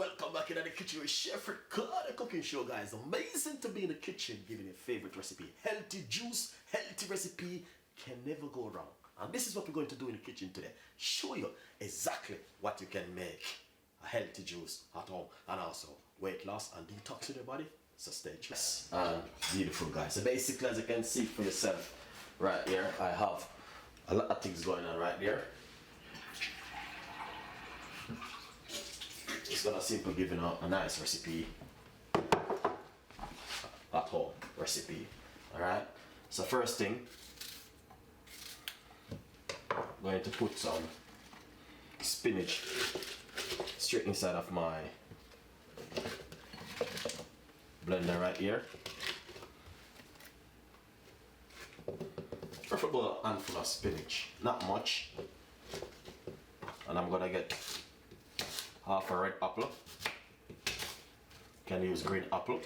welcome back in the kitchen with Chef Ricardo cooking show, guys. Amazing to be in the kitchen giving your favorite recipe. Healthy juice, healthy recipe can never go wrong. And this is what we're going to do in the kitchen today. Show you exactly what you can make a healthy juice at home and also weight loss and detox in your body. So stay tuned. And beautiful, guys. So basically, as you can see for yourself right here, I have a lot of things going on right there. It's gonna simply give you a nice recipe at home recipe. Alright, so first thing, I'm going to put some spinach straight inside of my blender right here. Preferable a handful of spinach, not much. And I'm gonna get half a red apple. You can use green apple.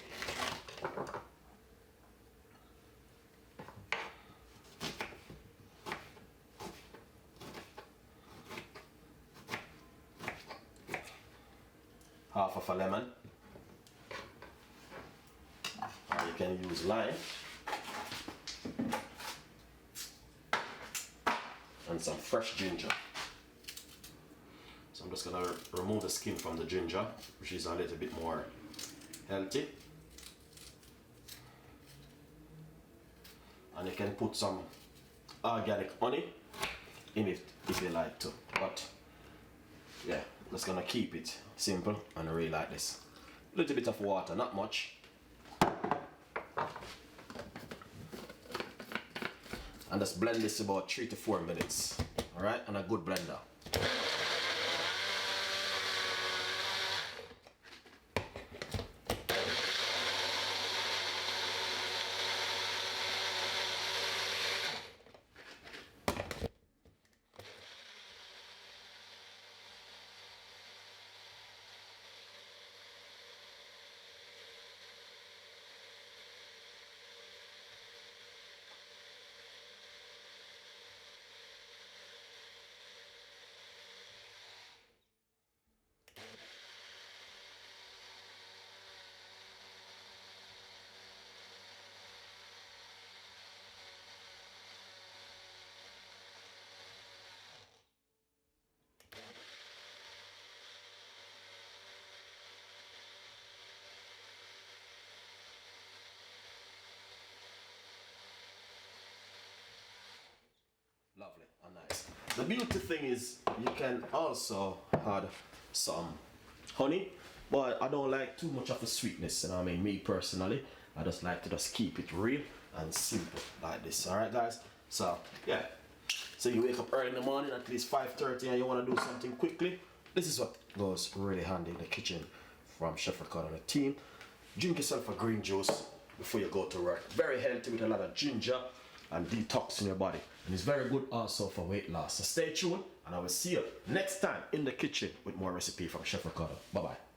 Half of a lemon. Or you can use lime. And some fresh ginger. So I'm just gonna remove the skin from the ginger, which is a little bit more healthy. And you can put some organic honey in it if you like to. But yeah, just gonna keep it simple and really like this. A little bit of water, not much. And just blend this about 3 to 4 minutes. Alright, and a good blender. Lovely and nice. The beauty thing is you can also add some honey, but I don't like too much of the sweetness, you know what I mean? Me personally, I just like to just keep it real and simple like this. Alright guys, so yeah, so you wake up early in the morning at least 5:30 and you want to do something quickly. This is what goes really handy in the kitchen from Chef Ricardo and the team. Drink yourself a green juice before you go to work. Very healthy with a lot of ginger and detox in your body, and it's very good also for weight loss. So stay tuned and I will see you next time in the kitchen with more recipe from Chef Ricardo. Bye bye.